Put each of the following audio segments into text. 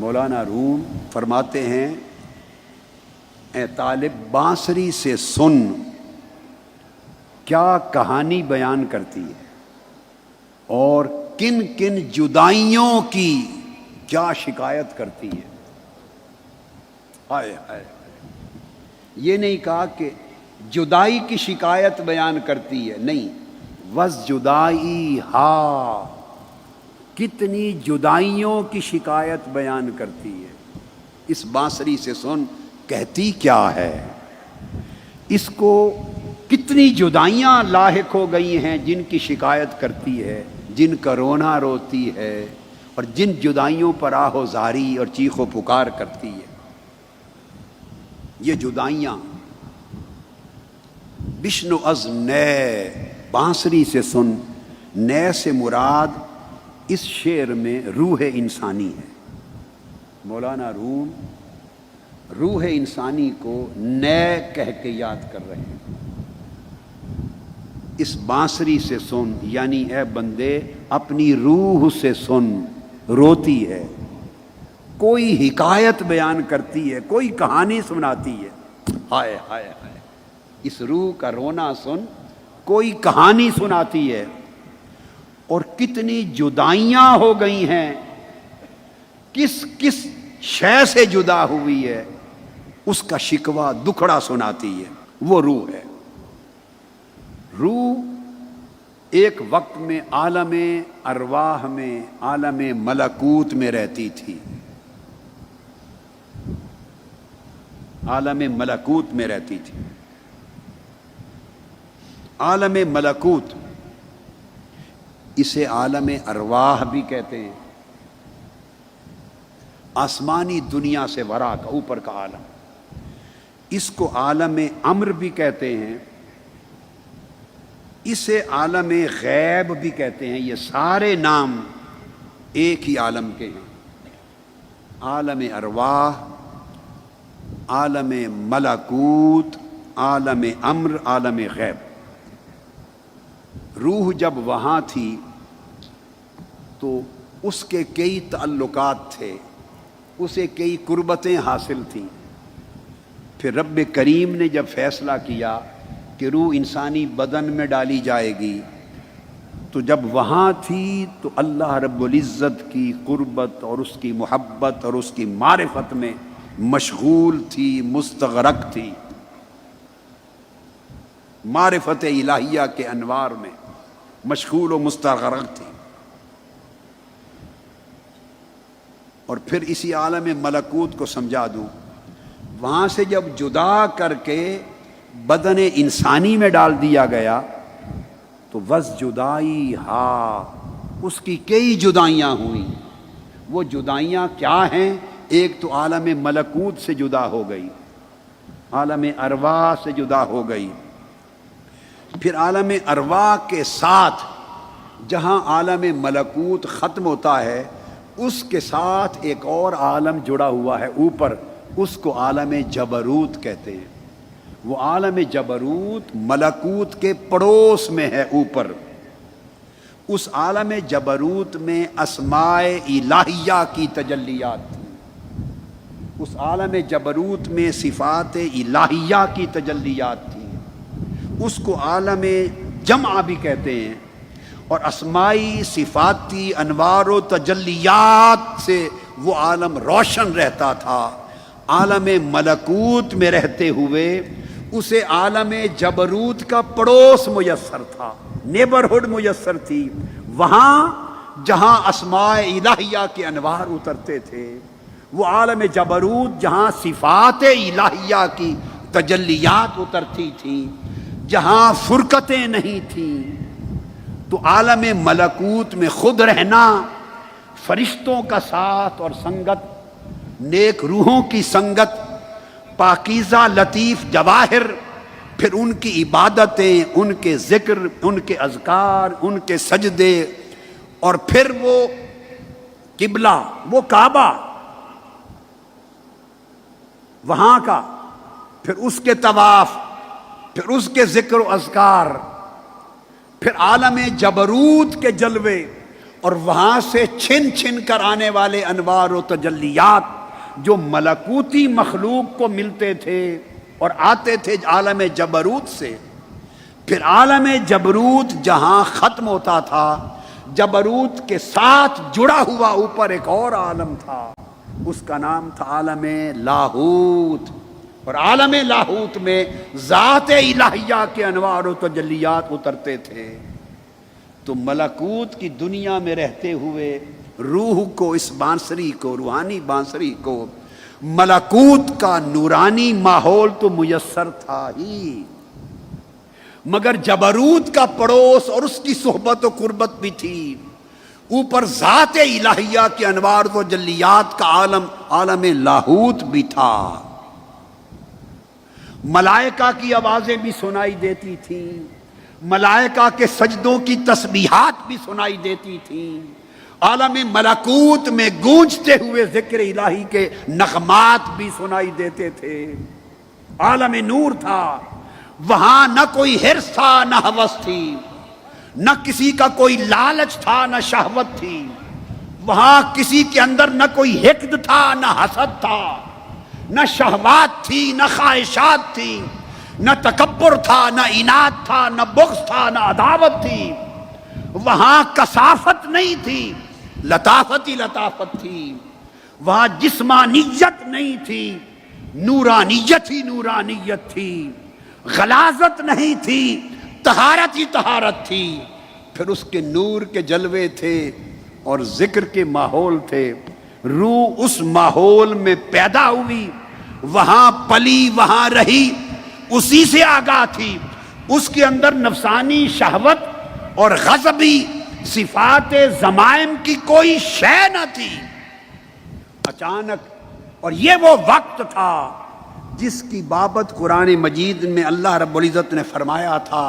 مولانا روم فرماتے ہیں اے طالب بانسری سے سن کیا کہانی بیان کرتی ہے اور کن کن جدائیوں کی کیا شکایت کرتی ہے۔ ہائے ہائے، یہ نہیں کہا کہ جدائی کی شکایت بیان کرتی ہے، نہیں، وز جدائی ہا، کتنی جدائیوں کی شکایت بیان کرتی ہے۔ اس بانسری سے سن کہتی کیا ہے، اس کو کتنی جدائیاں لاحق ہو گئی ہیں جن کی شکایت کرتی ہے، جن کا رونا روتی ہے اور جن جدائیوں پر آہ و زاری اور چیخ و پکار کرتی ہے۔ یہ جدائیاں بشنو از نئے، بانسری سے سن، نئے سے مراد اس شعر میں روح انسانی ہے۔ مولانا روم روح انسانی کو نئے کہہ کے یاد کر رہے ہیں۔ اس بانسری سے سن یعنی اے بندے اپنی روح سے سن، روتی ہے، کوئی حکایت بیان کرتی ہے، کوئی کہانی سناتی ہے۔ ہائے ہائے ہائے، اس روح کا رونا سن، کوئی کہانی سناتی ہے، اور کتنی جدائیاں ہو گئی ہیں، کس کس شے سے جدا ہوئی ہے، اس کا شکوہ دکھڑا سناتی ہے۔ وہ روح ہے۔ روح ایک وقت میں عالم ارواح میں، عالم ملکوت میں رہتی تھی، عالم ملکوت میں رہتی تھی۔ عالم ملکوت، اسے عالم ارواح بھی کہتے ہیں، آسمانی دنیا سے ورا کا، اوپر کا عالم۔ اس کو عالم امر بھی کہتے ہیں، اسے عالم غیب بھی کہتے ہیں۔ یہ سارے نام ایک ہی عالم کے ہیں، عالم ارواح، عالم ملکوت، عالم امر، عالم غیب۔ روح جب وہاں تھی تو اس کے کئی تعلقات تھے، اسے کئی قربتیں حاصل تھیں۔ پھر رب کریم نے جب فیصلہ کیا کہ روح انسانی بدن میں ڈالی جائے گی، تو جب وہاں تھی تو اللہ رب العزت کی قربت اور اس کی محبت اور اس کی معرفت میں مشغول تھی، مستغرق تھی، معرفت الہیہ کے انوار میں مشغول و مستغرق تھی۔ اور پھر اسی عالم ملکوت کو سمجھا دوں، وہاں سے جب جدا کر کے بدن انسانی میں ڈال دیا گیا تو وز جدائی ہا، اس کی کئی جدائیاں ہوئیں۔ وہ جدائیاں کیا ہیں؟ ایک تو عالم ملکوت سے جدا ہو گئی، عالم ارواح سے جدا ہو گئی، پھر عالم ارواح کے ساتھ جہاں عالم ملکوت ختم ہوتا ہے اس کے ساتھ ایک اور عالم جڑا ہوا ہے اوپر، اس کو عالم جبروت کہتے ہیں۔ وہ عالم جبروت ملکوت کے پڑوس میں ہے، اوپر۔ اس عالم جبروت میں اسماء الہیہ کی تجلیات تھی، اس عالم جبروت میں صفات الہیہ کی تجلیات تھی، اس کو عالم جمع بھی کہتے ہیں۔ اور اسمائی، صفاتی، انوار و تجلیات سے وہ عالم روشن رہتا تھا۔ عالم ملکوت میں رہتے ہوئے اسے عالم جبروت کا پڑوس میسر تھا، نیبرہڈ میسر تھی، وہاں جہاں اسماء الہیہ کے انوار اترتے تھے، وہ عالم جبروت جہاں صفات الہیہ کی تجلیات اترتی تھیں، جہاں فرقتیں نہیں تھیں، تو عالم ملکوت میں خود رہنا، فرشتوں کا ساتھ اور سنگت، نیک روحوں کی سنگت، پاکیزہ لطیف جواہر، پھر ان کی عبادتیں، ان کے ذکر، ان کے اذکار، ان کے سجدے، اور پھر وہ قبلہ، وہ کعبہ وہاں کا، پھر اس کے طواف، پھر اس کے ذکر و اذکار، پھر عالم جبروت کے جلوے، اور وہاں سے چھن چھن کر آنے والے انوار و تجلیات جو ملکوتی مخلوق کو ملتے تھے اور آتے تھے عالم جبروت سے، پھر عالم جبروت جہاں ختم ہوتا تھا، جبروت کے ساتھ جڑا ہوا اوپر ایک اور عالم تھا، اس کا نام تھا عالم لاہوت، اور عالم لاہوت میں ذات الہیہ کے انوار و تجلیات اترتے تھے۔ تو ملکوت کی دنیا میں رہتے ہوئے روح کو، اس بانسری کو، روحانی بانسری کو، ملکوت کا نورانی ماحول تو میسر تھا ہی، مگر جبروت کا پڑوس اور اس کی صحبت و قربت بھی تھی، اوپر ذات الہیہ کے انوار و جلیات کا عالم، عالم لاہوت بھی تھا۔ ملائکہ کی آوازیں بھی سنائی دیتی تھیں، ملائکہ کے سجدوں کی تسبیحات بھی سنائی دیتی تھیں، عالم ملکوت میں گونجتے ہوئے ذکر الہی کے نغمات بھی سنائی دیتے تھے، عالم نور تھا، وہاں نہ کوئی حرص تھا نہ ہوس تھی، نہ کسی کا کوئی لالچ تھا نہ شہوت تھی، وہاں کسی کے اندر نہ کوئی حقد تھا نہ حسد تھا، نہ شہوات تھی نہ خواہشات تھی، نہ تکبر تھا نہ عناد تھا، نہ بغض تھا نہ عداوت تھی، وہاں کثافت نہیں تھی، لطافت ہی لطافت تھی، وہاں جسمانیت نہیں تھی، نورانیت ہی نورانیت تھی، غلاظت نہیں تھی، طہارت ہی طہارت تھی، پھر اس کے نور کے جلوے تھے اور ذکر کے ماحول تھے، روح اس ماحول میں پیدا ہوئی، وہاں پلی، وہاں رہی، اسی سے آگاہ تھی، اس کے اندر نفسانی شہوت اور غضبی صفات ضمائم کی کوئی شے نہ تھی۔ اچانک، اور یہ وہ وقت تھا جس کی بابت قرآن مجید میں اللہ رب العزت نے فرمایا تھا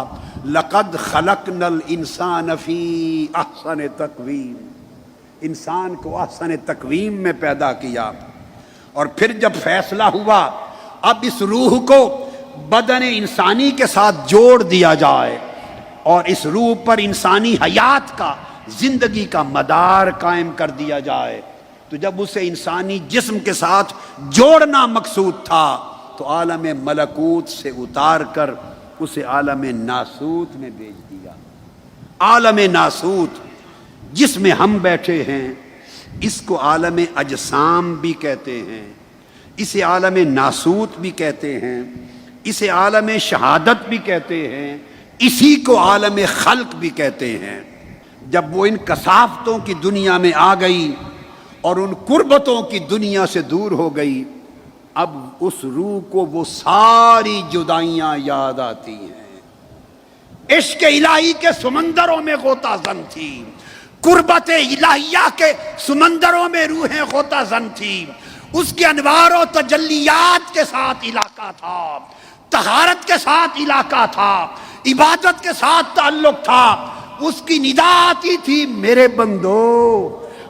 لَقَدْ خَلَقْنَا الْإِنسَانَ فِي أَحْسَنِ تَقْوِيمٍ، انسان کو احسن تقویم میں پیدا کیا، اور پھر جب فیصلہ ہوا اب اس روح کو بدن انسانی کے ساتھ جوڑ دیا جائے اور اس روح پر انسانی حیات کا، زندگی کا مدار قائم کر دیا جائے، تو جب اسے انسانی جسم کے ساتھ جوڑنا مقصود تھا تو عالم ملکوت سے اتار کر اسے عالم ناسوت میں بھیج دیا۔ عالم ناسوت جس میں ہم بیٹھے ہیں، اس کو عالم اجسام بھی کہتے ہیں، اسے عالم ناسوت بھی کہتے ہیں، اسے عالم شہادت بھی کہتے ہیں، اسی کو عالم خلق بھی کہتے ہیں۔ جب وہ ان کثافتوں کی دنیا میں آ گئی اور ان قربتوں کی دنیا سے دور ہو گئی، اب اس روح کو وہ ساری جدائیاں یاد آتی ہیں، عشق الہی کے سمندروں میں غوطہ زن تھی، قربت الہیہ کے سمندروں میں روحیں غوطہ زن تھی، اس کے انوار و تجلیات کے ساتھ علاقہ تھا، طہارت کے ساتھ علاقہ تھا، عبادت کے ساتھ تعلق تھا، اس کی ندا آتی تھی میرے بندو،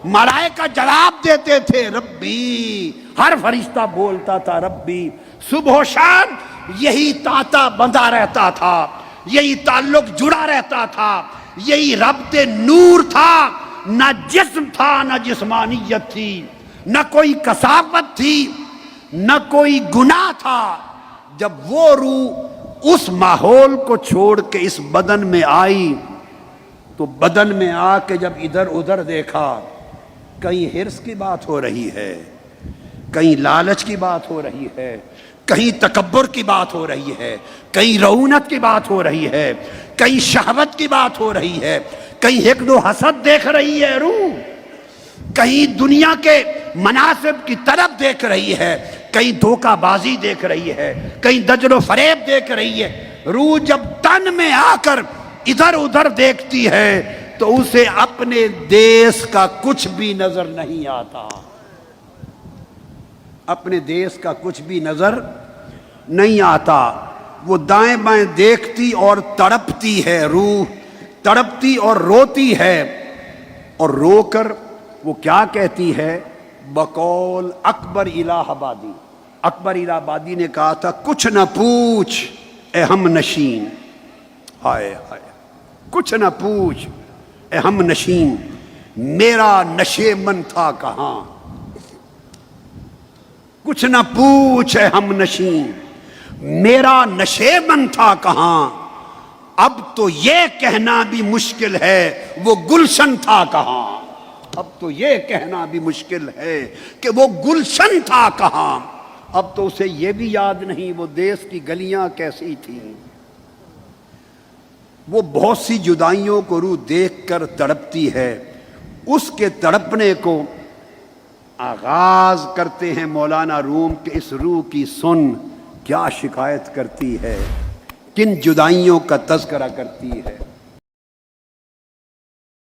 ملائکہ جواب دیتے تھے ربی، ہر فرشتہ بولتا تھا ربی، صبح و شام یہی تانتا بندھا رہتا تھا، یہی تعلق جڑا رہتا تھا، یہی ربط نور تھا، نہ جسم تھا نہ جسمانیت تھی، نہ کوئی کثافت تھی نہ کوئی گناہ تھا۔ جب وہ روح اس ماحول کو چھوڑ کے اس بدن میں آئی تو بدن میں آ کے جب ادھر ادھر دیکھا، کہیں حرص کی بات ہو رہی ہے، کہیں لالچ کی بات ہو رہی ہے، کہیں تکبر کی بات ہو رہی ہے، کہیں رعونت کی بات ہو رہی ہے، کہیں شہوت کی بات ہو رہی ہے، کہیں حقد و حسد دیکھ رہی ہے روح، کہیں دنیا کے مناصب کی طرف دیکھ رہی ہے، کہیں دھوکہ بازی دیکھ رہی ہے، کہیں دجل و فریب دیکھ رہی ہے۔ روح جب تن میں آ کر ادھر ادھر دیکھتی ہے تو اسے اپنے دیس کا کچھ بھی نظر نہیں آتا، اپنے دیس کا کچھ بھی نظر نہیں آتا۔ وہ دائیں بائیں دیکھتی اور تڑپتی ہے، روح تڑپتی اور روتی ہے، اور رو کر وہ کیا کہتی ہے؟ بقول اکبر الہ آبادی، اکبر الہ آبادی نے کہا تھا کچھ نہ پوچھ اے ہم نشین، ہائے ہائے، کچھ نہ پوچھ اے ہم نشین، میرا نشے من تھا کہاں، کچھ نہ پوچھے ہم نشین، میرا نشے من تھا کہاں، اب تو یہ کہنا بھی مشکل ہے وہ گلشن تھا کہاں، اب تو یہ کہنا بھی مشکل ہے کہ وہ گلشن تھا کہاں، اب تو اسے یہ بھی یاد نہیں وہ دیس کی گلیاں کیسی تھیں۔ وہ بہت سی جدائیوں کو روح دیکھ کر تڑپتی ہے، اس کے تڑپنے کو آغاز کرتے ہیں مولانا روم کہ اس روح کی سن کیا شکایت کرتی ہے، کن جدائیوں کا تذکرہ کرتی ہے۔